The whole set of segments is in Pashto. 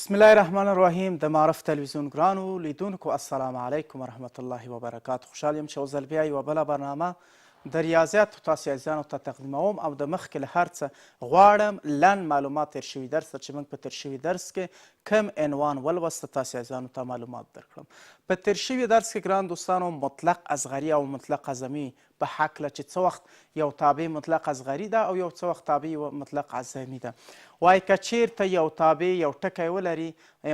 بسم الله الرحمن الرحیم د معرف تلویزیون ګرانو لیدونکو السلام علیکم ورحمت الله وبرکاته. خوشحال یم چې یو ځل بیا یوه بله برنامه د ریاضیاتو تاسو عزیزانو ته تقدیموم او د مخکې له هر څه غواړم لنډ معلومات تېر شوي درس ته چې موږ په تېر شوي درس کې کم عنوان ولوسته تاسو عزیزانو ته معلومات درکړم. په تېر شوي درس کې ګران دوستانو مطلق اصغري او مطلق اعظمي په هکله چې څه وخت یو تابع مطلق اصغري ده او یو څه وخت تابع مطلق اعظمي ده. وایي که چیرته یو تابع یو ټکی ولري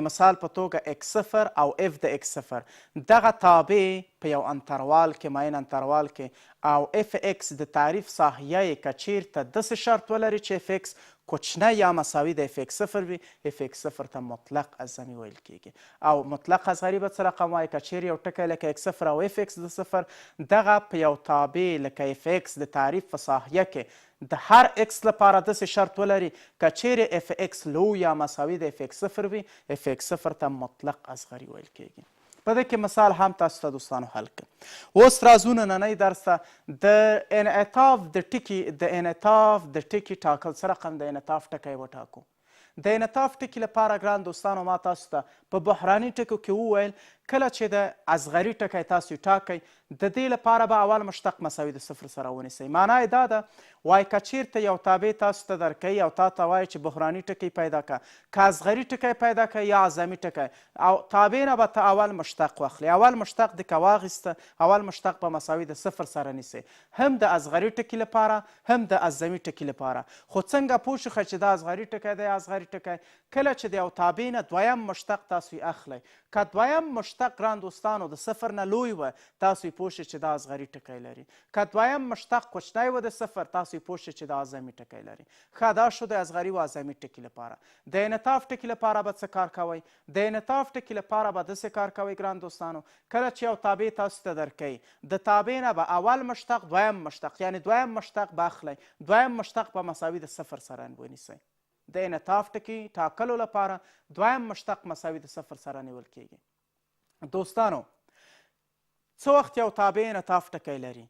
مثال په توګه اکس صفر او اف د اکس صفر دغه تابع په یو انتروال کې معین انتروال کې او اف اکس د تعریف ساحیه یې که چیرته داسې شرط ولري چې اف اکس کوچنی یا مساوي د اف اکس صفر وي اف اکس صفر ته مطلق اعظمي ویل کیږي او مطلق اصغري به څه رقم وایي که چیرې یو ټکی لکه اکس صفر او اف اکس د صفر دغه په یو تابع لکه اف اکس د تعریف په ساحیه کې د هر اکس لپاره داسې شرط ولري که چیرې اف اکس لو یا مساوي د اف اکس صفر وي اف اکس صفر ته مطلق اصغري ویل کیږي. په دې کې مثال هم تاسو ته دوستانو حل کړم. اوس راځو نننۍ درس ته د انعطاف د ټکي ټاکل څه رقم د انعطاف ټکی وټاکو. د انعطاف ټکي لپاره ګران دوستانو ما تاسو ته په بحراني ټکو کې وویل کله چې د اصغري ټکی تاسو ټاکئ د دې لپاره به اول مشتق مساوي د صفر سره ونیسئ. معنا یې دا ده وایي که چیرته یو تابع تاسو ته درکوي او تا ته وایي چې بحراني ټکی پیدا کړه که اصغري ټکی پیدا کړه یا اعظمي ټکی او تابع نه به ته اول مشتق واخلي. اول مشتق د که واخیسته اول مشتق به مساوي د صفر سره نیسئ هم د اصغري ټکي لپاره هم د اعظمي ټکي لپاره. خو څنګه پوه شوخه چې دا اصغري ټکی دی اصغري ټکی کله چې د یو تابع نه دویم مشتق تاسو اخلئ که دویم مشتق ګران دوستانو د صفر نه لوی وه تاسو پوه شئ چې دا اصغري ټکی لري که دویم مشتق کوچنی و د صفر تاسو پوه شئ چې دا اعظمي ټکی لري. ښه دا شو د اصغري و اعظمي ټکي لپاره. د انعطاف ټکي لپاره به څه کار کوئ؟ د انعطاف ټکي لپاره به داسې کار کوئ ګران دوستانو کله چې یو تابع تاسو ته درکوي د تابع نه به اول مشتق دویم مشتق یعنی دویم مشتق به اخلئ دویم مشتق به مساوي د صفر سره ونیسئ. د انعطاف ټکي ټاکلو لپاره دویم مشتق مساوي د صفر سره نیول کیږي. دوستانو څه وخت یو تابع انعطاف ټکی لري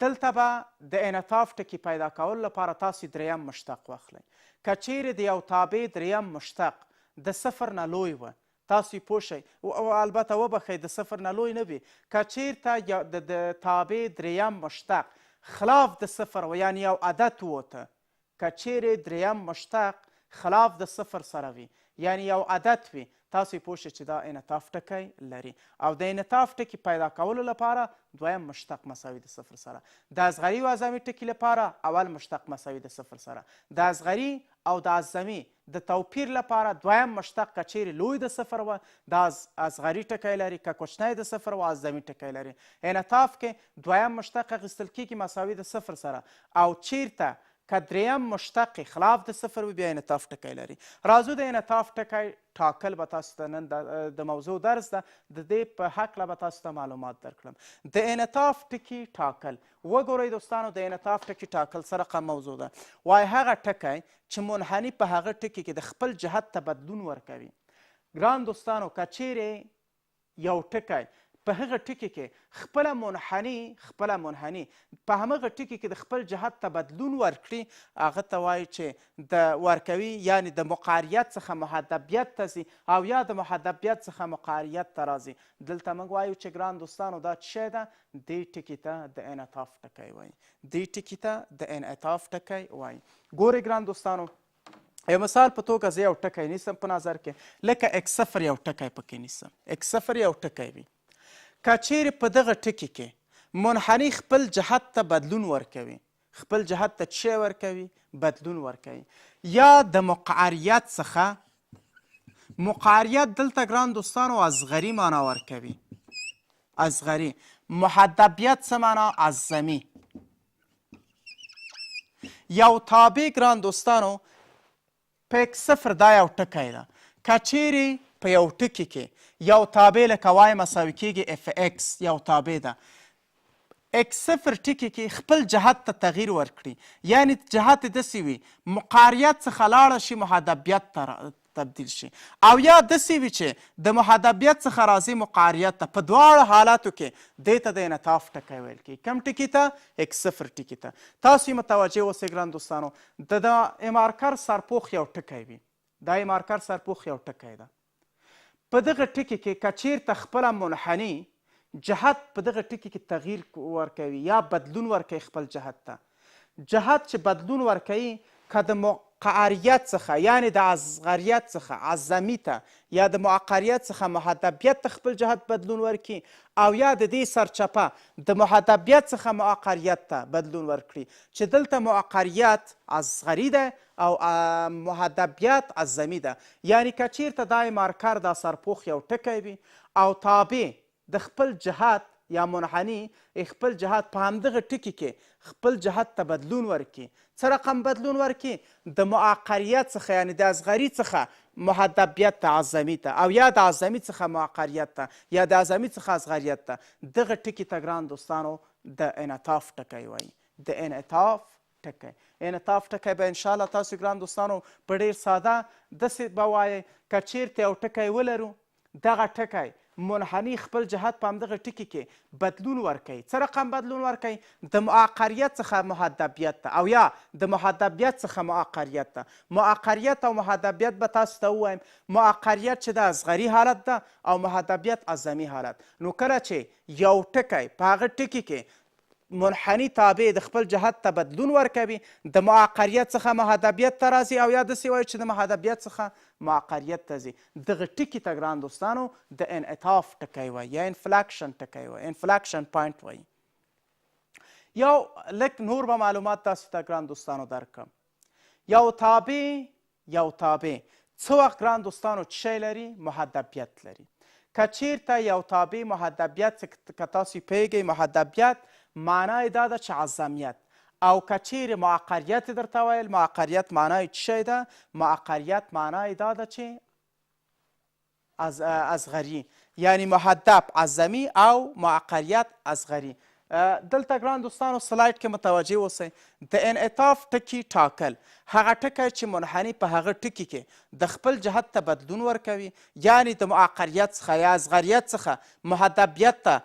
دلته به د انعطاف ټکي پیدا کولو لپاره تاسو دریم مشتق واخلئ. که چیرې د یو تابع دریم مشتق د صفر نه لوی و تاسو پوه شئ او البته وبښئ د صفر نه لوی نه وي که چیرته د تابع دریم مشتق خلاف د صفر و یعنی یو عدد وته که چیرې دریم مشتق خلاف د صفر سره وي یعنی یو عدد وي تاسو پوه شئ چې دا انعطاف ټکی لري او د انعطاف ټکي پیدا کولو لپاره دویم مشتق مساوي د صفر سره. د اصغري و اعظمي ټکي لپاره اول مشتق مساوي د صفر سره. د اصغري او د اعظمي د توپیر لپاره دویم مشتق که چیرې لوی د صفر و دا اصغري ټکی لري که کوچنی د صفر و اعظمي ټکی لري. انعطاف کې دویم مشتق اخیستل کیږي مساوي د صفر سره او چیرته که دریم مشتق خلاف د صفر وي بیا انعطاف ټکی لري. راځو د انعطاف ټکی ټاکل به تاسو ته نن د موضوع درس ده د دې په هکله به تاسو ته معلومات درکړم. د انعطاف ټکي ټاکل وګورئ دوستانو د انعطاف ټکي ټاکل څه رقم موضوع ده. وایي هغه ټکی چې منحني په هغه ټکي کې د خپل جهت ته بدلون ورکوي. ګران دوستانو که چیرې یو ټکی په هغه ټکي کې خپله منحني په همغه ټکي کې د خپل جهت ته بدلون ورکړي هغه ته وایي چې د ورکوي یعنی د مقعریت څخه محدبیت ته ځي او یا د محدبیت څخه مقعریت ته راځي. دلته موږ وایو چې ګران دوستانو دا څه شی ده دې ټکي ته د انعطاف ټکی وایي. دې ټکي ته د انعطاف ټکی وایي. ګورئ ګران دوستانو یو مثال په توګه زه یو ټکی نیسم په نظر کې لکه اکس صفر یو ټکی پکې نیسم. اکس صفر یو ټکی وي که چیرې په دغه ټکي کې منحني خپل جهت ته بدلون ورکوي خپل جهت ته څه ورکوي بدلون ورکوي یا د مقعریت څخه مقعریت دلته ګران دوستانو اصغري معنا ورکوي اصغري محدبیت څه معنا اعظمي. یو تابع ګران دوستانو په اکس صفر دا یو ټکی ده که چیرې په یو ټکي کې یو تابع لکه وای مساوي کیږي اف اکس یو تابع ده اکس صفر ټکي کې خپل جهت ته تغییر ورکړي یعنی جهت داسې وي مقعریت څخه لاړه شي محدبیت ته تبدیل شي او یا داسې وي چې د محدبیت څخه راځي مقعریت ته. په دواړو حالاتو کې دې ته د انعطاف ټکی ویل کیږي. کوم ټکي ته اکس صفر ټکي ته. تاسو متوجه اوسئ ګران دوستانو د امارکر سرپوښ یو ټکی وي دا امارکر سرپوښ یو ټکی ده په دغه ټکي کې که چیرته خپله منحني جهت په دغه ټکي کې تغییر ورکوي یا بدلون ورکوي خپل جهت ته. جهت چې بدلون ورکوي که د مقعریت څخه یعنې د اصغریت څخه اعظمي ته یا د معقریت څخه محدبیت ته خپل جهت بدلون ورکړي او یا د دې سرچپه د محدبیت څخه معقریت ته بدلون ورکړي چې دلته معقریت اصغري ده او محدبیت اعظمي ده. یعنې که چیرته دا مارکر دا سرپوښ یو ټکی وي او تابع د خپل جهت یا منحني خپل جهت په همدغه ټکي کې خپل جهت ته بدلون ورکړي. څه رقم بدلون ورکړي؟ د معقریت څخه یعنې د اصغري څخه محدبیت ته اعظمي ته او یا د اعظمي څخه معقریت ته یا د اعظمي څخه اصغریت ته. دغه ټکي ته ګران دوستانو د انعطاف ټکی وایي. د انعطاف ټکی. انعطاف ټکی به انشاءالله تاسو ګران دوستانو په ډېر ساده داسې به وایئ که چیرته یو ټکی ولرو دغه ټکی منحني خپل جهت په همدغه ټکي کې بدلون ورکوي. څه رقم بدلون ورکوي؟ د معقریت څخه محدبیت ته او یا د محدبیت څخه معقریت ته. معقریت او محدبیت به تاسو ته ووایم. معقریت چې د اصغري حالت ده او محدبیت اعظمي حالت. نو کله چې یو ټکی په هغه ټکي کې منحني تابع د خپل جهت ته بدلون ورکوي د معقریت څخه محدبیت ته راځي او یا داسې وایي چې د محدبیت څخه معقریت ته ځي. دغه ټکي ته ګران دوستانو د انعطاف ټکی وایي یا انفلاکشن ټکی وایي، انفلاکشن پوینټ وایي. یو لږ نور به معلومات تاسو ته ګران دوستانو درکړم. یو تابع څه وخت ګران دوستانو څه شی لري؟ محدبیت لري. که چیرته یو تابع محدبیت که تاسو پوهیږئ محدبیت معنای دا ده چې اعظمیت او که چیرې معقریت درته ویل معقریت معنای څه شی ده؟ معقریت معنای دا ده چې اصغري یعنی محدب اعظمي او معقریت اصغري. دلته ګران دوستانو سلاید کې متوجه اوسئ. د انعطاف ټکي ټاکل هغه ټکی چې منحني په هغه ټکي کې د خپل جهت ته بدلون ورکوي یعنې د معقریت څخه یا اصغریت څخه محدبیت ته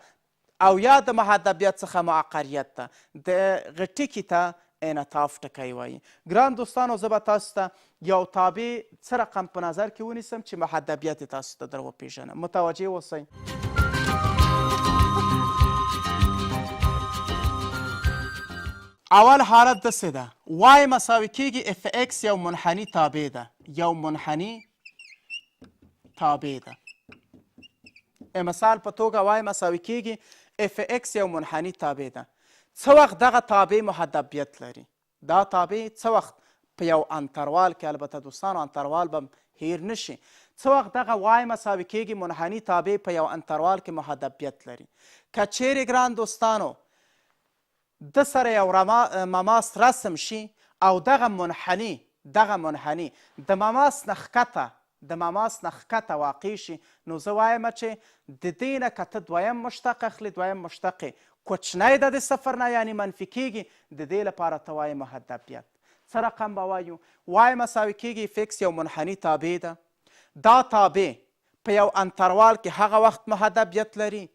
او یا د محدبیت څخه معقریت ته. دغه ټکي ته انعطاف ټکی وایي. ګران دوستانو زه به تاسو ته یو تابع څه رقم په نظر کې ونیسم چې محدبیت یې تاسو ته در وپېژنم. متوجه اوسئ. اول حالت داسې ده وای مساوي کیږي اف ایکس یو منحني تابع ده. یو منحني تابع ده. مثال په توګه وای مساوي کیږي اف ایکس یو منحني تابع ده. څه وخت دغه تابع محدبیت لري؟ دا تابع څه وخت په یو انتروال کې البته دوستانو انتروال به هیر نشي. څه وخت دغه وای مساوي کیږي منحني تابع په یو انتروال کې محدبیت لري؟ که چیرې ګران دوستانو د سره یو مماس رسم شي او دغه منحني د مماس نه ښکته واقع شي نو زه وایم چې د دې نه که ته دویم مشتق اخلي دویم مشتق یې کوچنی ده د صفر نه یعنې منفي کیږي د دې لپاره ته وایې محدبیت. څه رقم به وایو؟ وای مساوي کیږي فکس یو منحني تابع ده. دا تابع په یو انتروال کې هغه وخت محدبیت لري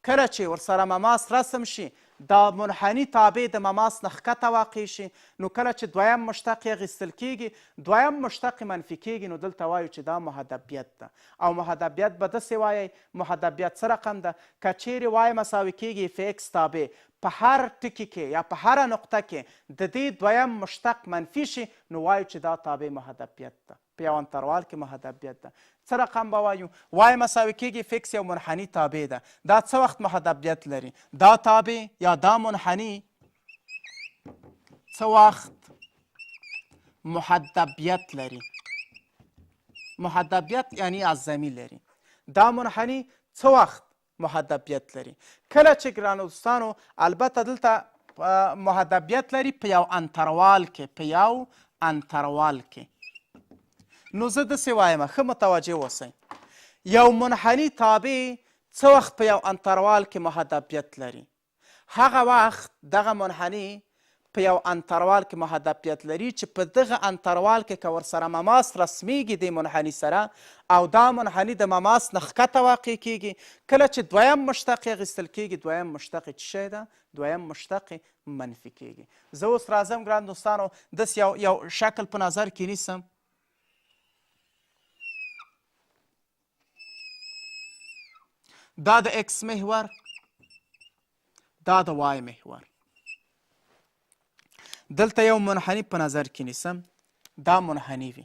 کله چې ورسره مماس رسم شي دا منحني تابع د مماس نه ښکته واقع شي نو کله چې دویم مشتق یې اخیستل کیږي دویم مشتق منفي کیږي نو دلته وایو چې دا محدبیت ده. او محدبیت به داسې وایئ محدبیت څه رقم ده؟ که چیرې وای مساوي کیږي اف ایکس تابع په هر ټکي کې یا په هره نقطه کې د دې دویم مشتق منفي شي نو وایو چې دا تابع محدبیت ده. په یو انتروال کې محدبیت ده. څه رقم به وایو؟ وای مساوي کیږي فکس یو منحني تابع ده. دا څه وخت محدبیت لري؟ دا تابع یا دا منحني څه وخت محدبیت لري؟ محدبیت یعنی اعظمي لري. دا منحني څه وخت محدبیت لري؟ کله چې ګرانو دوستانو البته دلته محدبیت لري په یو انتروال کې نو زه داسې وایم ښه متوجه اوسئ. یو منحني تابع څه وخت په یو انتروال کې محدبیت لري؟ هغه وخت دغه منحني په یو انتروال کې محدبیت لري چې په دغه انتروال کې که ورسره مماس رسمیږي د منحني سره او دا منحني د مماس نه ښکته واقع کیږي کله چې دویم مشتق یې اخیستل کیږي دویم مشتق یې څه شی ده؟ دویم مشتق منفي کیږي. زه اوس راځم ګران دوستانو داسې یو شکل په نظر کې نیسم. دا د اکس محور، دا د وای محور. دلته یو منحني په نظر کې نیسم، دا منحني وي.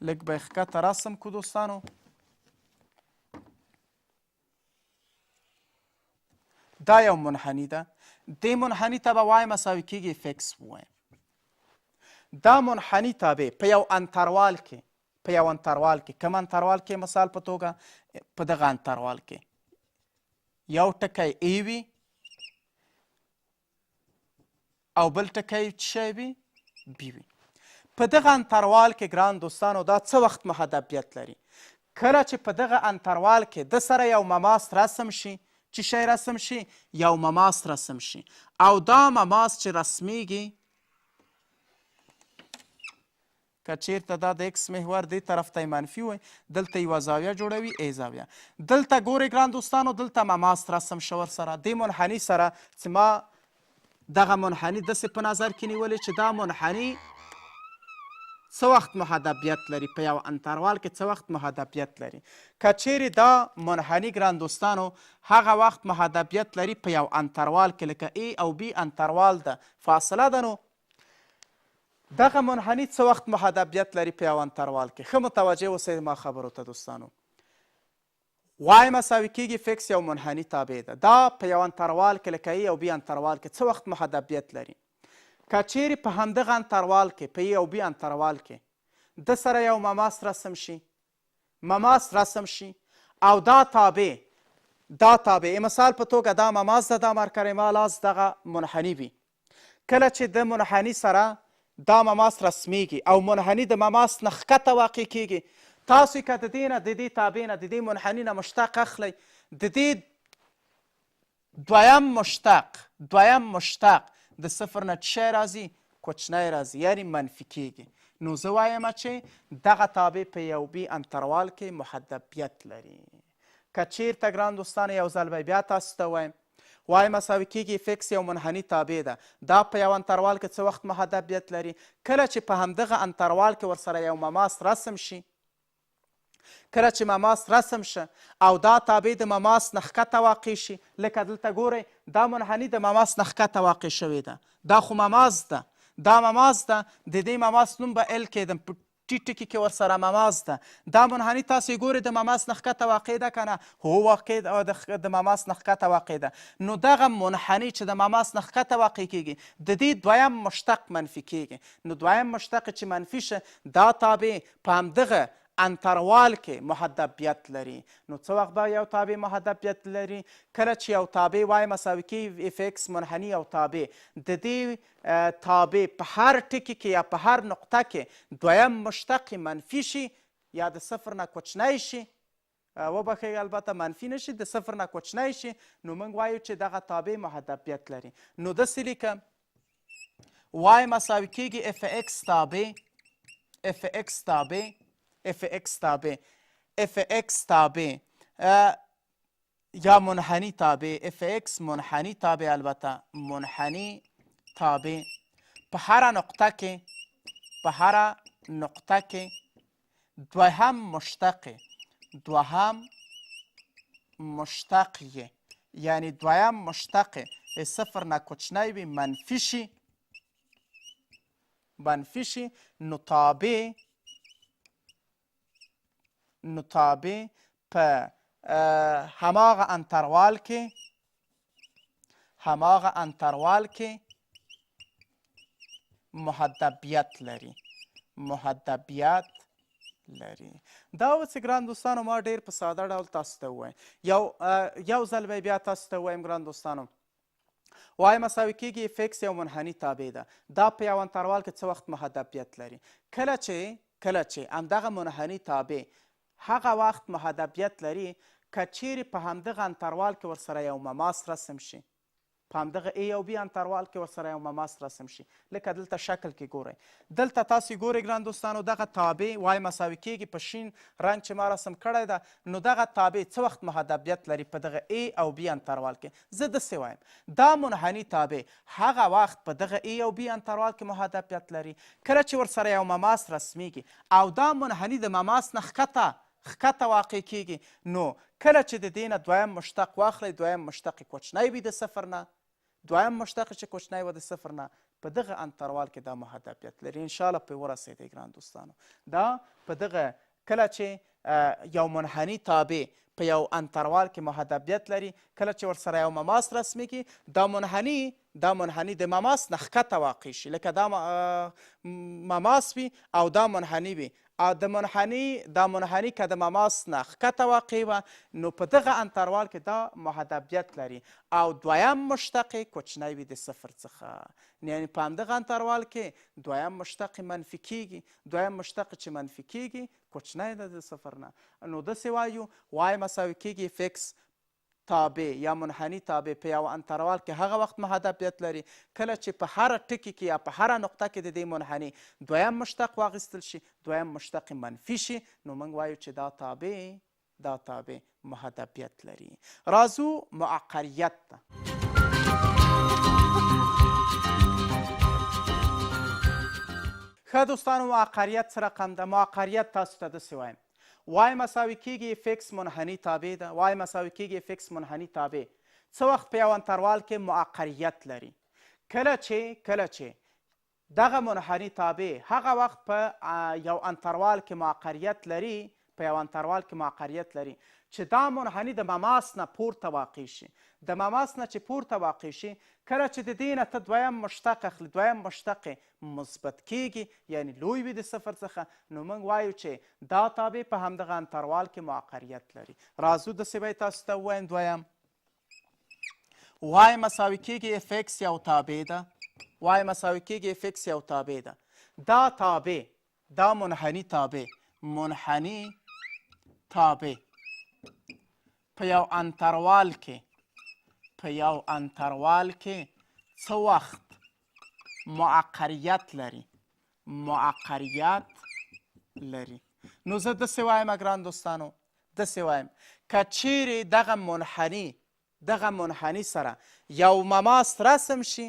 لږ به یې ښکته راسم کو دوستانو. دا یو منحني ده. دې منحني ته به وای مساوي کېږي اف اکس ووایم. دا منحني تابع په یو انتروال کې، په یو انتروال کې، کوم انتروال کې؟ مثال په توګه په دغه انتروال کې یو ټکی ای وي او بل ټکی څه شی وي؟ بي وي. په دغه انتروال کې ګران دوستانو دا څه وخت محدبیت لري؟ کله چې په دغه انتروال کې د سره یو مماس رسم شي. چې شی رسم شي؟ یو مماس رسم شي. او دا مماس چې رسمیږي، که چیرته دا د اکس محور دې طرف ته منفي وي، دلته یوه زاویه جوړوي ای زاویه. دلته ګورئ ګران دوستانو، دلته مماس رسم شو ورسره. دې منحني سره چې ما دغه منحني داسې په نظر کې نیولې چې دا منحني څه وخت محدبیت لري؟ په یو انتروال کې څه وخت محدبیت لري؟ که چیرې دا منحني ګران دوستانو هغه وخت محدبیت لري په یو انتروال کې، لکه ای او بي انتروال ده، فاصله ده، نو دغه منحني څه وخت محدبیت لري په یو انتروال کې؟ ښه متوجه اوسئ ما خبرو ته دوستانو. وای مساوي کېږي اف اکس یو منحني تابع ده. دا په یو انتروال کې لکه ای او بي انتروال کې څه وخت محدبیت لري؟ که چیرې په همدغه انتروال کې، په ای او بي انتروال کې د سره یو مماس رسم شي، مماس رسم شي او دا تابع، دا تابع مثال په توګه دا مماس ده، دا مارکر مالاس دغه منحني وي. کله چې د منحني سره دا مماس رسمیږي او منحني د مماس نه ښکته واقع کېږي، تاسو که د دې نه، د دې تابع نه، د دې منحني نه مشتق اخلئ، د دې دویم مشتق د صفر نه څه راځي؟ کوچنی راځي، یعنې منفي کېږي. نو زه وایم چې دغه تابع په یو بي انتروال کې محدبیت لري. که چیرته ګران دوستانو یو ځل به بیا تاسو ته وایم، وای مساوي کېږي اف اکس یو منحني تابع ده. دا په یو انتروال کې څه وخت محدبیت لري؟ کله چې په همدغه انتروال کې ورسره یو مماس رسم شي. کله چې مماس رسم شه او دا تابع د مماس نه ښکته واقع شي، لکه دلته ګورئ دا منحني د مماس نه ښکته واقع شوې ده، دا خو مماس ده، دا مماس ده، د دې مماس نوم به ال کېدم، په ټي ټکي کې ورسره مماس ده. دا منحني تاسې ګورئ د مماس نه ښکته واقع ده که نه؟ هو واقع ده، د مماس نه ښکته واقع ده. نو دغه منحني چې د مماس نه ښکته واقع کېږي، د دې دویم مشتق منفي کېږي. نو دویم مشتق چې منفي شه، دا تابع په همدغه انتروال کې محدبیت لري. نو څه وخت به یو تابع محدبیت لري؟ کله چې یو تابع وای مساوي کېږي اف اکس منحني یو تابع، د دې تابع په هر ټکي کې یا په هر نقطه کې دویم مشتق منفي شي یا د صفر نه کوچنی شي، وبخښئ البته منفي نه شي، د صفر نه کوچنی شي، نو موږ وایو چې دغه تابع محدبیت لري. نو داسې لیکم وای مساوي کېږي اف اکس تابع، اف اکس تابع، اف اکس تابع، اف اکس تابع یا منحني تابع، اف اکس منحني تابع، البته منحني تابع په هره نقطه کې، په هره نقطه کې دوهم مشتق یې، یعنی دویم مشتق صفر نه کوچنی وي، منفي شي، نو تابع په هماغه انتروال کې محدبیت لري. دا اوس ګران دوستانو ما ډېر په ساده ډول تاسو ته ووایم. یو ځل به بیا تاسو ته ووایم ګران دوستانو، وای مساوي کېږي اف اکس یو منحني تابع ده. دا په یو انتروال کې څه وخت محدبیت لري؟ کله چې همدغه منحني تابع هغه وخت محدبیت لري که چیرې په همدغه انتروال کې ورسره یو مماس رسم شي. په همدغه ای او بي انتروال کې ورسره یو مماس رسم شي. لکه دلته شکل کې ګورئ، دلته تاسې ګورئ ګران دوستانو دغه تابع وای مساوي کېږي په شین رنګ چې ما رسم کړی ده، نو دغه تابع څه وخت محدبیت لري په دغه ای او بي انتروال کې. زه داسې وایم دا منحني تابع هغه وخت په دغه ای او بي انتروال کې محدبیت لري کله چې ورسره یو مماس رسمیږي او دا منحني د مماس نه ښکته واقع کېږي. نو کله چې د دې نه دویم مشتق واخلئ، دویم مشتق یې کوچنی وي د صفر نه، دویم مشتق چې کوچنی و د صفر نه، په دغه انتروال کې دا محدبیت لري. انشاءالله پرې ورسېدی ګران دوستانو. دا په دغه کله چې یو منحني تابع په یو انتروال کې محدبیت لري، کله چې ورسره یو مماس رسمیږي، دا منحني د مماس نه ښکته واقع شي، لکه دا مماس وي او دا منحني وي، او دا منحني که د مماس نه ښکته واقع وه، نو په دغه انتروال کې دا محدبیت لري او دویم مشتق یې کوچنی وي د صفر څخه. یعنې په همدغه انتروال کې دویم مشتق منفي کېږي، دویم مشتق چې منفي کېږي کوچنی ده د صفر نه. نو داسې وایو وای مساوي کېږي فکس تابع یا منحني تابع په یو انتروال کې هغه وخت محدبیت لري کله چې په هره ټکي کې یا په هره نقطه کې د دې منحني دویم مشتق واخیستل شي، دویم مشتق منفي شي، نو موږ وایو چې دا تابع محدبیت لري. راځو معقریت ته. ښه دوستانو، معقریت څه رقم ده؟ معقریت تاسو ته داسې وایم وای مساوي کېږي فکس منحني تابع ده. وای مساوي کېږي فکس منحني تابع څه وخت په یو انتروال کې معقریت لري؟ کله چې دغه منحني تابع هغه وخت په یو انتروال کې معقریت لري، په یو انتروال کې معقریت لري چې دا منحني د مماس نه پورته واقع شي. د مماس نه چې پورته واقع شي، کله چې د دې نه ته دویم مشتق اخلي، دویم مشتق مثبت کېږي یعنی لوی وي د صفر څخه، نو موږ وایو چې دا تابع په همدغه انتروال کې معقریت لري. راځو داسې به یې تاسو ته ووایم. دویم وای مساوي کېږي اف اکس یو تابع ده. وای مساوي کېږي اف اکس یو تابع ده. دا تابع، دا منحني تابع په یو انتروال کې څه وخت معقریت لري؟ نو زه داسې وایم ګران دوستانو، داسې وایم که چیرې دغه منحني سره یو مماس رسم شي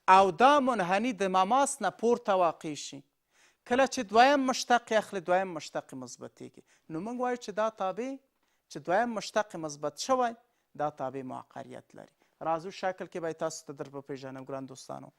او دا منحني د مماس نه پورته واقع شي، کله چې دویم مشتق اخلي، دویم مشتق مثبتېږي، نو موږ وایو چې دا تابع چې دویم مشتق مثبت شوی دا تابع معقریت لري. راځو شکل کې به تاسو ته در وپېژنم ګران دوستانو.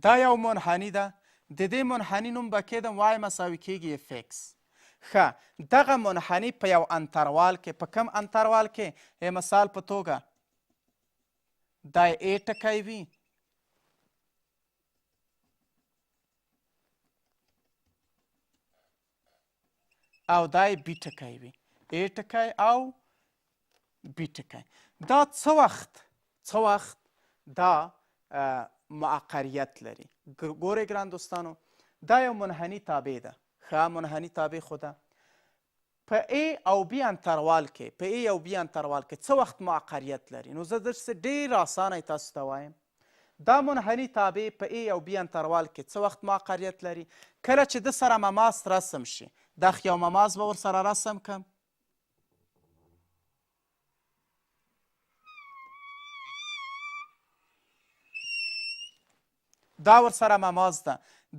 دا یو منحني ده، د دې منحني نوم به کېدم وای مساوي کېږي اف اکس. ښه، دغه منحني په یو انتروال کې، په کم انتروال کې؟ مثال په توګه دا ای ټکی وي او دا بي ټکی وي، ای ټکی او بي ټکی. دا څه وخت دا معقریت لري؟ ګورئ ګران دوستانو، دا یو منحني تابع ده. ښه، منحني تابع خو ده په ای او بي انتروال کې څه وخت معقریت لري؟ نو زه داسې ډېر اسانه تاسو ته وایم دا منحني تابع په ای او بي انتروال کې څه وخت معقریت لري؟ کله چې د سره مماس رسم شي. دا یو مماس به ورسره رسم کم، دا ورسره مماس ده.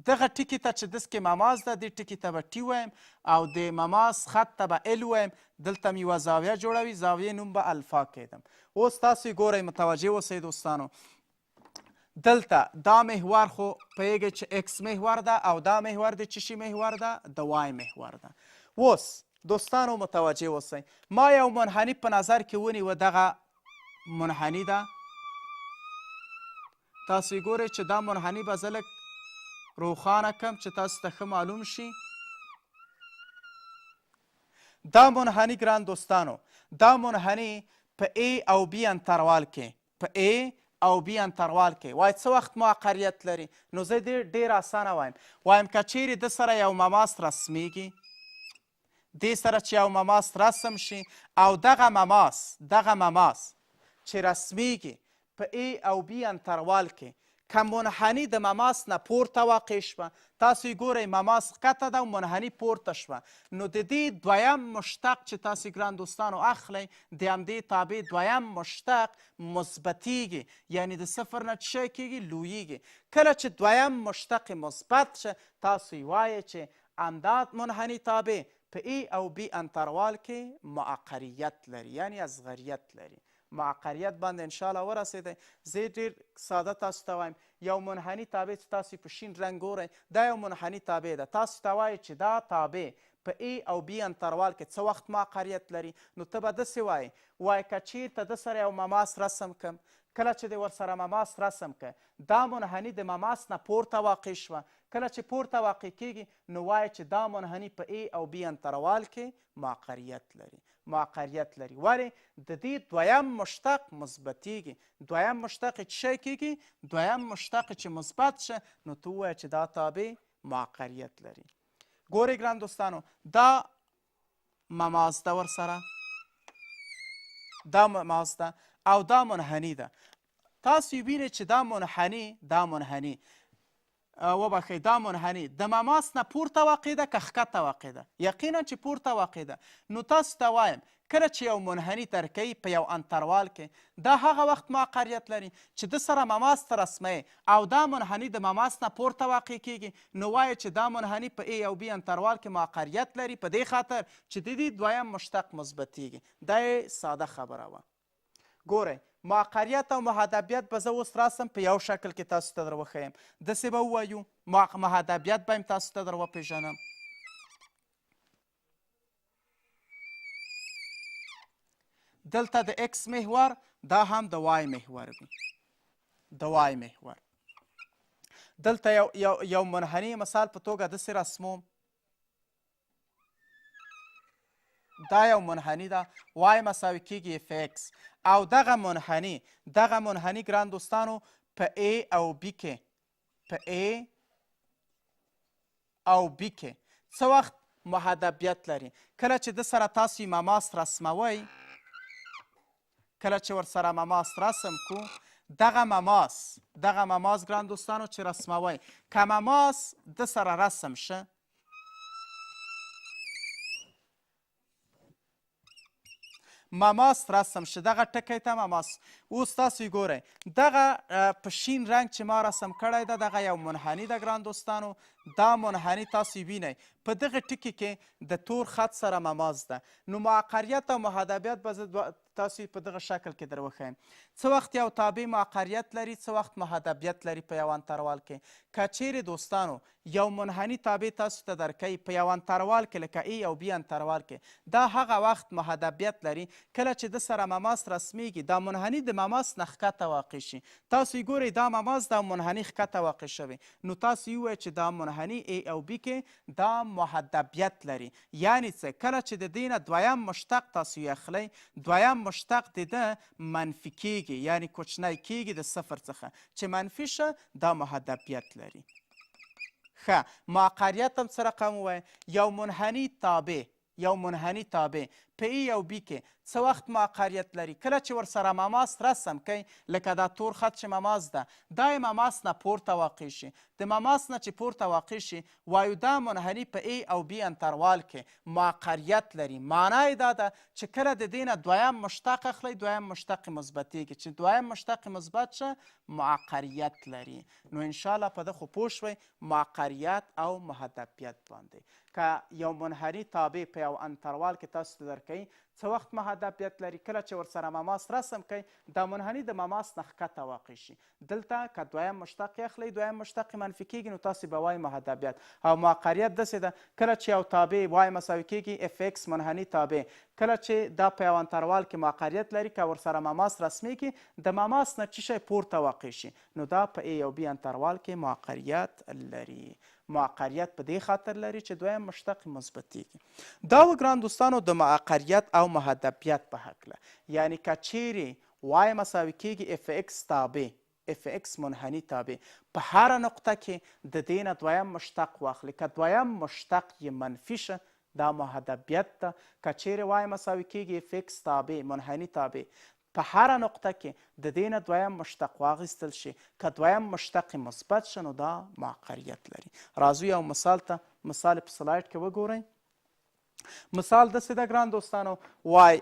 دغه ټکي ته چې دسکې مماس ده، دې ټکي ته به ټي وایم او د مماس خط ته به ال وایم. دلته م یوه زاویه جوړوي، زاویې نوم به الفا کېدم. اوس تاسو ګورئ، متوجه اوسئ دوستانو، دلته دا محور خو پوهېږئ چې اکس محور ده او دا محور د څه شي محور ده؟ د وای محور ده. اوس دوستانو متوجه اوسئ، ما یو منحني په نظر کې ونیوه، دغه منحني ده. تاسو ګورئ چې دا منحني به زه لږ روښانه کم چې تاسو ته ښه معلوم شي. دا منحني ګران دوستانو دا منحني په A او B انتروال کې په A او B انتروال کې وایي څه وخت موقریت لري نو زه ډېر اسانه وایم که چیرې ده سره یو مماس رسمیږي دې سره چې یو مماس رسم شي او دغه مماس چې رسمیږي په A او B انتروال کې که منحني د مماس نه پورته واقع شوه تاسو یې ګورئ مماس ښکته ده او منحني پورته شوه نو د دې دویم مشتق چې تاسو ګران دوستانو اخلئ د همدې تابع دویم مشتق مثبتیږي یعنی د صفر نه څه کیږي لویږي کله چې دویم مشتق مثبت شه تاسو یې وایئ چې همدا منحني تابع په A او B انتروال کې معقریت لري یعنی اصغریت لري معقریت باندې انشاءالله ورسېدی زه ډېر ساده تاسو ته وایم یو منحني تابع چې تاسو په شین رنګ ګورئ دا یو منحني تابع ده تاسو ته وایي چې دا تابع په A او B انتروال کې څه وخت معقریت لري نو ته به داسې وایي که چېرته ده سره یو مماس رسم کړم کله چې د ورسره مماس رسم که دا منحني د مماس نه پورته واقع شوه کله چې پورته واقع کیږي نو وایي چې دا منحني په A او B انتروال کې معقریت لري ولې د دې دویم مشتق مثبتیږي دویم مشتق چې شی کیږي دویم مشتق چې مثبت شه نو ته ووایه چې دا تابع معقریت لري ګورئ ګران دوستانو دا مماس ده ورسره دا مماس ده او دا منحني ده تاسو وینئ چې دا منحني وبخئ دا منحني د مماس نه پورته واقع ده که ښکته واقع ده یقینا چې پورته واقع ده نو تاسو ته وایم کله چې یو منحني ترکوي په یو انتروال کې دا هغه وخت معقریت لري چې د سره مماس ته رسموي او دا منحني د مماس نه پورته واقع کیږي نو وایي چې دا منحني په A او B انتروال کې معقریت لري په دې خاطر چې د دې دویم مشتق مثبتیږي دا یې ساده خبره وه ګورئ معقریت او محدبیت به زه اوس راسم په یو شکل کې تاسو ته در وښیم داسې به ووایو محدبیت به یم تاسو ته در وپېژنم دلته د اکس محور دا هم د وای محور وي د وای محور دلته یو منحني مثال په توګه داسې رسموم دا یو منحني ده وای مساوي کیږي اف اکس او دغه منحني ګران دوستانو په A او B کې څه وخت محدبیت لري کله چې د سره تاسو مماس رسموئ کله چې ورسره مماس رسم کو دغه مماس ګران دوستانو چې رسموئ که مماس د سره رسم شه مماس رسم شه دغه ټکی ته مماس اوس تاسو یې ګورئ دغه په شین رنګ چې ما رسم کړی ده دغه یو منحني ده ګران دوستانو دا منحني تاسو وینئ په دغه ټکي کې د تور خط سره مماس ده نو معقریت او محدبیت به زه تاسو په دغه شکل کې در وښیم څه وخت یو تابع معقریت لري څه وخت محدبیت لري په یو انتروال کې که چیرې دوستانو یو منحني تابع تاسو ته درکوي په یو انتروال کې لکه A او B انتروال کې دا هغه وخت محدبیت لري کله چې د سره مماس رسمیږي دا منحني د مماس نه ښکته واقع شي تاسو یې ګورئ دا مماس دا منحني ښکته واقع شوی نو تاسو یې ووایئ چې دا منحني A او B کې دا محدبیت لري یعنی څه کله چې د دې نه دویم مشتق تاسو یې اخلئ دویم مشتق د ده منفي کیږي یعنی کوچنی کیږي د صفر څخه چې منفي شه دا محدبیت لري ښه معقریت هم څه رقم ووایه یو منحني تابع په A او B کې څه وخت معقریت لري کله چې ورسره مماس رسم کوي لکه دا تور خط چې مماس ده دا یې مماس نه پورته واقع شي د مماس نه چې پورته واقع شي وایو دا منحني په A او B انتروال کې معقریت لري معنا یې دا ده چې کله د دې نه دویم مشتق اخلئ دویم مشتق مثبتیږي چې دویم مشتق مثبت شه معقریت لري نو انشاءالله په ده خو پوه شوئ معقریت او محدبیت باندې که یو منحني تابع په یو انتروال کې تاسو ته درکوي څه وخت محدبیت لري؟ کله چې ورسره مماس رسم کوئ دا منحني د مماس نه ښکته واقع شي. دلته که دویم مشتق اخلئ دویم مشتق منفي کېږي نو تاسې به وایي محدبیت. او معقریت داسې ده کله چې یو تابع وای مساوي کېږي اف ایکس منحني تابع، کله چې دا په یو انتروال کې معقریت لري که ورسره مماس رسمیږي د مماس نه څه شی پورته واقع شي نو دا په ای او بي انتروال کې معقریت لري. معقریت په دې خاطر لري چې دویم مشتق مثبتیږي. دا و ګران دوستانو د معقریت او محدبیت په هکله. یعنی که چیرې وای مساوي کېږي اف ایکس تابع اف ایکس منحني تابع په هره نقطه کې د دې نه دویم مشتق واخلي. که دویم مشتق یې منفي شه دا محدبیت ده. که چیرې وای مساوي کېږي اف ایکس تابع منحني تابع په هره نقطه کې د دې نه دویم مشتق واخیستل شي که دویم مشتق مثبت شه نو دا معقریت لري. راځو یو مثال ته مثال په سلایډ کې وګورئ. مثال داسې ده ګران دوستانو وای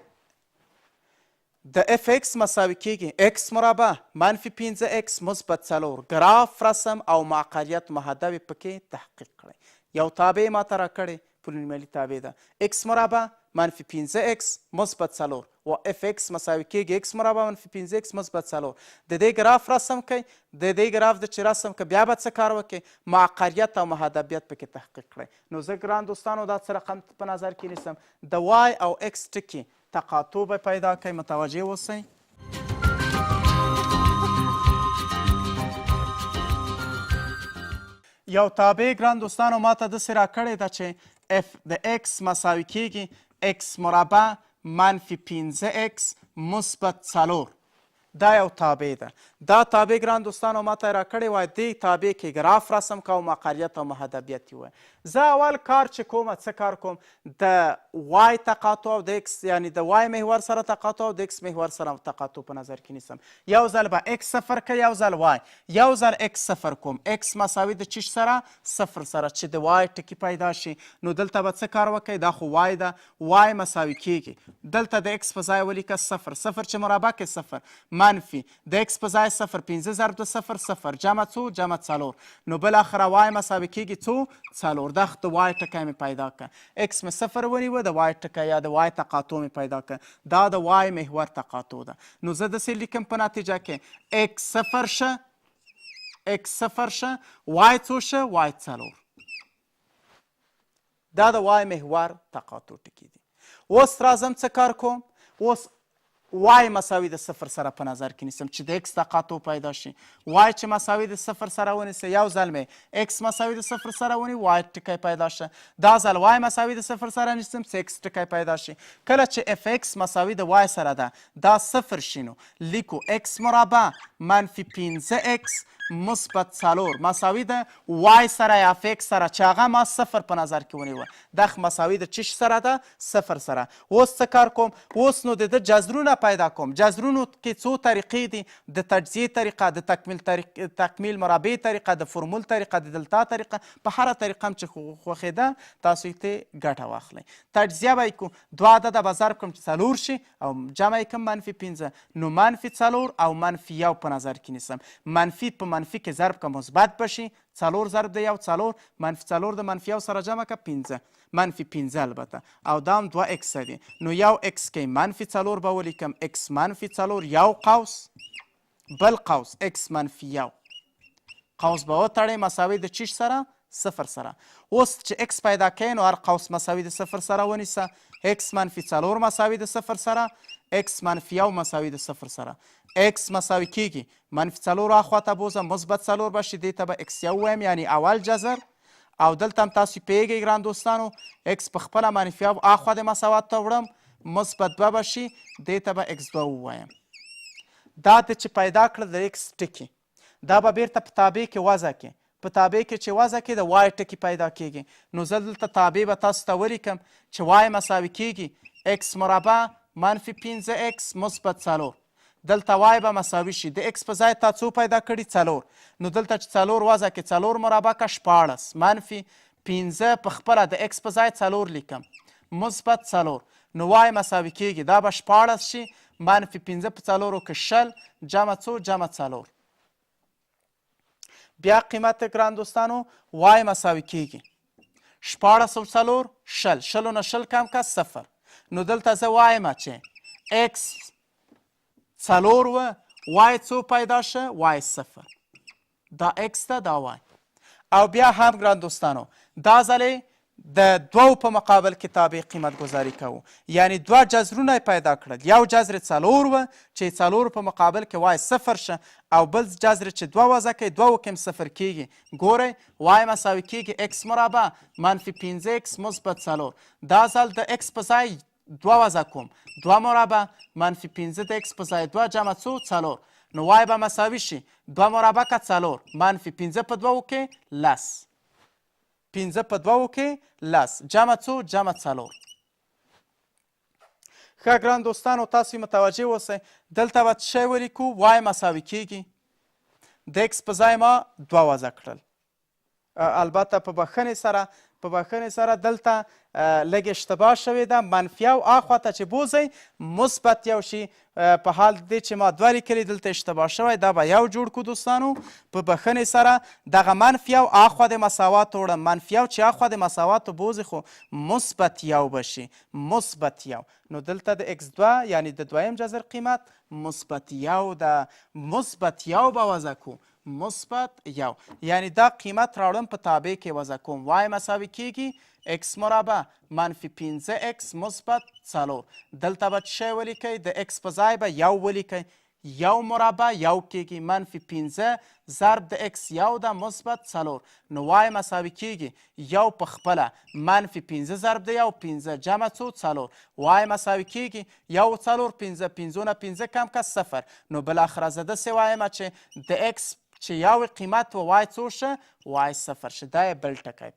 د اف ایکس مساوي کېږي ایکس مربع منفي 5 ایکس مثبت 4 ګراف رسم او معقریت محدب پکې تحقیق کړئ. یو تابع ماته راکړې پولینومیالي تابع ده ایکس مربع منفي 5 ایکس مثبت 4 و اف ایکس مساوي کېږي ایکس مربع منفي 5 ایکس مثبت 4. د دې ګراف رسم کوئ. د دې ګراف د چې رسم که بیا به څه کار وکړئ معقریت او محدبیت پکې تحقیق کړئ. نو زه ګران دوستانو دا څه رقم په نظر کې نیسم د وای او ایکس ټکي تقاطع به پیدا کوئ. متوجه اوسئ. یو تابع ګران دوستانو ماته داسې راکړې ده چې اف د ایکس مساوي کېږي ایکس مربع منفي 5 ایکس مثبت 4. دا یو تابع ده. دا تابع ګران دوستانو ماته راکړې وای دې تابع کې ګراف رسم کوم معقریت او محدبیت یې وای. زه اول کار چې کومه څه کار کوم د وای تقاطع او د ایکس یعنی د وای محور سره تقاطع او د ایکس محور سره تقاطع په نظر کې نیسم. یو ځل به ایکس صفر که یو ځل وای یو ځل ایکس صفر کوم ایکس مساوي د چیش سره صفر سره چې د وای ټکي پیدا شي نو دلته به څه کار وکړئ دا خو وای ده وای مساوي کېږي دلته د ایکس په ځای ولیکه صفر صفر چې مربع کې صفر منفي د ایکس په ځای صفر 5 ضرب د صفر صفر جمع څو جمع 4 نو بالاخره وای مساوي کېږي څو 4. دا د وای ټکی مې پیدا کړه ایکس مې صفر ونیوه د وای ټکی یا د وای تقاطع مې پیدا کړه دا د وای محور تقاطع ده. نو زه داسې لیکم په نتیجه کې ایکس صفر شه ایکس صفر شه وای څو شه وای 4. دا د وای محور تقاطع ټکي دي. اوس راځم څه کار کوم. اوس وای مساوي د صفر سره په نظر کې نیسم چې د ایکس تقاطع پیدا شي. وای چې مساوي د صفر سره ونیسه یو ځل مې ایکس مساوي د صفر سره ونی وای ټکی پیدا شه. دا ځل وای مساوي د صفر سره نیسم چې ایکس ټکی پیدا شي. کله چې اف ایکس مساوي د وای سره ده دا صفر شي نو لیکو ایکس مربع منفي 5 ایکس مثبت 4 مساوي د وای سره یا اف ایکس سره چې هغه ما صفر په نظر کې ونیوه دا مساوي د چیش سره ده صفر سره. اوس څه کار کوم. اوس نو د جذرونه پیدا کوم. جذرونو کې څو طریقې دي د تجزیې طریقه د تکمیل مربع طریقه د فرمول طریقه د دلتا طریقه په هره طریقه هم چې خوښېده تاسو یې ته ګټه واخلئ. تجزیه به یې کوم 2 عدده به ضرب کړم چې 4 شي او جمع یې کړم منفي 15 نو منفي 4 او منفي 1 په نظر کې نیسم. منفي په منفي کې ضرب که مثبت بشي 4 ضرب د 1 4 منفي 4 د منفي 1 سره جمع که 15 منفي 15 البته او دا هم 2 ایکس دي نو یو ایکس کې منفي 4 به ولیکم ایکس منفي 4 یو قوس بل قوس ایکس منفي 1 قوس به وتړئ مساوي د چیش سره صفر سره. اوس چې ایکس پیدا کوئ نو هر قوس مساوي د صفر سره ونیسه. ایکس منفي 4 مساوي د صفر سره ایکس منفي 1 مساوي د صفر سره. ایکس مساوي کېږي منفي 4 اخواته بوزم مثبت 4 به شي دې ته به ایکس 1 وایم یعنی اول جذر او دلته هم تاسو پوهیږئ ګران دوستانو ایکس په خپله منفي 1 اخوا د مساوات ته وړم مثبت 2 به شي دې ته به ایکس 2 ووایم. دا د چې پیدا کړه د ایکس ټکي دا به بیرته په تابع کې وضع کې په تابع کې چې وضع کې د وای ټکي پیدا کېږي نو زه دلته تابع به تاسو ته ولیکم چې وای مساوي کېږي ایکس مربع منفي 5 ایکس مثبت 4 دلته وای به مساوي شي د ایکس په ځای تا څو پیدا کړي 4 نو دلته چې 4 وضع کې 4 مربع که 14 منفي 15 په خپله د ایکس په ځای 4 لیکم مثبت 4 نو وای مساوي کېږي دا به 14 شي منفي 15 په 4 کې 20 جمع څو جمع 4 بیا قیمت ګران دوستانو وای مساوي کېږي 14 او 4 شل شلو نه شل کم که 0 نو دلته زه وایم چې اکس 4 وه، وای څو پیدا شه؟ وای 0. دا اکس ده، دا وای. او بیا هم ګران دوستانو دا ځلې د دوو په مقابل کې تابع قیمت گذاری کوو، یعنی دوه جذرونه پیدا کړل. یو جذر 4 وه چې 4 په مقابل کې وای 0 شه، او بل جذر چې 2 وضع کوي 2 کې 0 کیږي. ګورئ وای مساوي کیږي اکس مربع منفي 5x مثبت 4. دا ځل د اکس په ځای 2 وضع کوم، 2 مربع منفي 5 د اکس په ځای 2 جمع څو؟ 4. نو وای به مساوي شي 2 مربع که 4 منفي 5 په 2 کې 10. 5 په 2 کې 10 جمع څو؟ جمع 4. ښه ګران دوستانو تاسو متوجه اوسئ. دلته به څه شی ولیکو؟ وای مساوي کیږي د اکس په ځای ما 2 وضع کړل. البته په بخښنې سره دلته لږ اشتباه شوې ده. منفي او اخوا ته چې بوځئ مثبت یو شي، په حال دی چې ما 2 لیکلي دلته اشتباه شوی، دا به یو جوړ کړو دوستانو. په بخښنې سره دغه منفي او اخوا د مساوات وړم. منفي او چې اخوا د مساواتو بوځي خو مثبت 1 به شي، مثبت 1. نو دلته د اکس 2 یعنی د دویم جذر قیمت مثبت 1 ده. مثبت 1 به وضع کو، مثبت 1. یعنی دا قیمت راوړم په تابع کې وضع کوم. وای مساوي کیږي اکس مربع منفي 5x مثبت 4. دلته به څه شی ولیکئ؟ د اکس په ځای به 1 ولیکئ. 1 مربع 1 کیږي منفي 5 ضرب د اکس 1 ده مثبت 4. نو وای مساوي کیږي 1 په خپله منفي 5 ضرب د 1 5 جمع څو؟ 4. وای مساوي کیږي 1 4 5 5 نه 5 کم که 0. نو بالاخره زه داسې وایم چې د اکس چې یو قیمت و وای څو شه؟ وای 0 شه. دا یې بل ټکی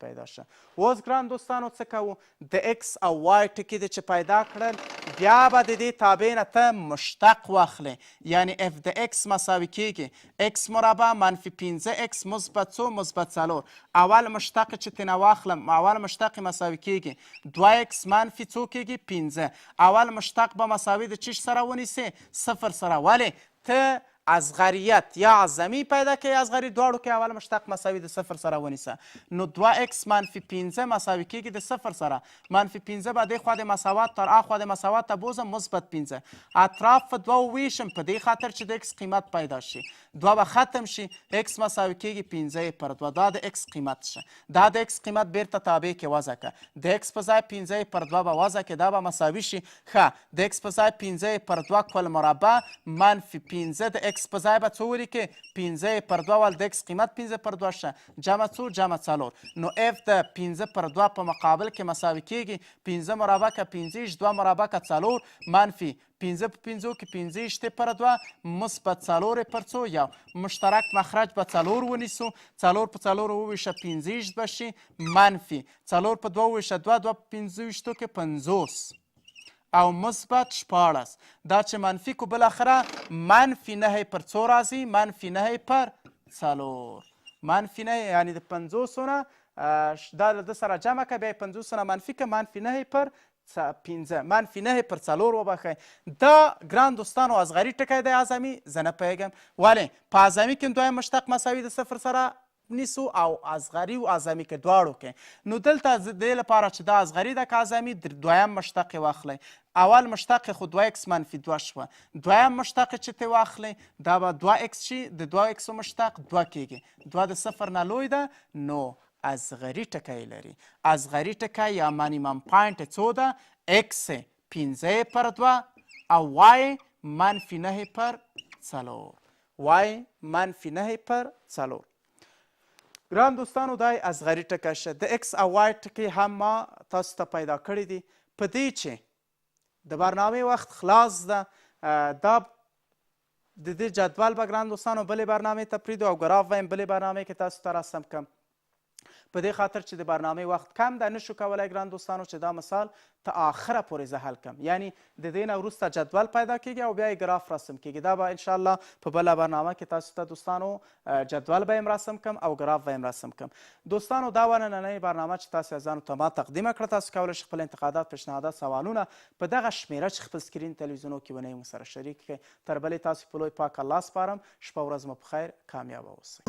پیدا شه. اوس ګران دوستانو څه کوو؟ د اکس او وای ټکي دې چې پیدا کړل، بیا به د دې تابع نه ته مشتق واخلې. یعنی اف د اکس مساوي کیږي اکس مربع منفي 5x مثبت څو؟ مثبت 4. اول مشتق چې ترنه واخلم، اول مشتق مساوي کیږي 2x منفي څو کیږي؟ 5. اول مشتق به مساوي د چیش سره ونیسې؟ 0 سره. ولې؟ ته اصغریت یا اعظمي پیدا کوي، اصغري دواړو کې اول مشتق مساوي د 0 سره ونیسه. نو 2x منفي 5 مساوي کیږي د 0 سره. منفي 15 به دې خوا د مساوات تر اخوا د مساوات ته بوځم مثبت 15. اطراف په 2 ویشم په دې خاطر چې د اکس قیمت پیدا شي. 2 به ختم شي، اکس مساوي کیږي 15 پر 2. دا د اکس قیمت شه. دا د اکس قیمت بیرته تابع کې وضع که. د اکس په ځای 15 پر 2 به وضع کې، دا به مساوي شي. ښه د اکس په ځای 15 پر 2 کل مربع منفي 15 د اکس په ځای به څو ولیکې؟ 15 پر 2 ول د اکس قیمت 15 پر 2 شه جمع څو؟ جمع 4. نو اف د 15 پر 2 په مقابل کې مساوي کیږي 15 مربع که 15 2 مربع که 4 منفي 15 په 15 کې 15 پر 2 مثبت 4 پر څو؟ 1. مشترک مخرج به 4 ونیسو. 4 په 4 وویشه 15 به شي منفي 4 په 2 وویشه 2 2 په 15 کې 50 او مثبت 14. دا چې منفي کو بالاخره منفي 9 پر څو راځي؟ منفي 9 پر 4. منفي 9 یعنی د 500 نه دا د سره جمع که، بیا 500 نه منفي که، منفي 9 پر 15 منفي 9 پر 4 وبخئ. دا ګران دوستانو اصغري ټکی دی اعظمي، زه نه پوهېږم ولې په اعظمي کې دویم مشتق مساوي د 0 سره نیسو او اصغري و اعظمي کې دواړو کې. نو دلته د دې لپاره چې دا اصغري ده که اعظمي، دویم مشتق یې واخلئ. اول مشتق خو 2x منفي 2 شوه. دویم مشتق چې ته واخلئ دا به 2x شي. د 2x مشتق 2 کیږي. 2 د 0 نه لوی ده، نو اصغري ټکی لري. اصغري ټکی یا منیمم پاینټ څو ده؟ x 15 پر 2 او y منفي 9 پر 4. y منفي 9 پر 4. ګران دوستانو دا اصغري ټکی شه. د اکس او وای ټکي هم ما تاسو ته پیدا کړي دي. په دې چې د برنامې وخت خلاص ده، دا د دې جدول به ګران دوستانو بلې برنامې ته پرېږدو او ګراف به یم بلې برنامې کې تاسو ته رسم کړم. په دې خاطر چې د برنامې وخت کم ده نشو کولی ګران دوستانو چې دا مثال ته آخره پورې زه حل کړم. یعنی د دې نه وروسته جدول پیدا کیږي او بیا یې ګراف رسم کیږي. دا به انشاءالله په بله برنامه کې تاسو ته دوستانو جدول به یم رسم کړم او ګراف به یم رسم کړم. دوستانو دا وه نننۍ برنامه چې تاسو عزیزانو ته ما تقدیمه کړه. تاسو کولی شئ خپل انتقادات، پیشنهادات، سوالونه په دغه شمېره چې خپل سکرین تلویزیونو کې ونیئ موږ سره شریک کړئ. تر بلې تاسو په لوی پاک الله سپارم. شپه ورځ مو په خیر، کامیابه اوسئ.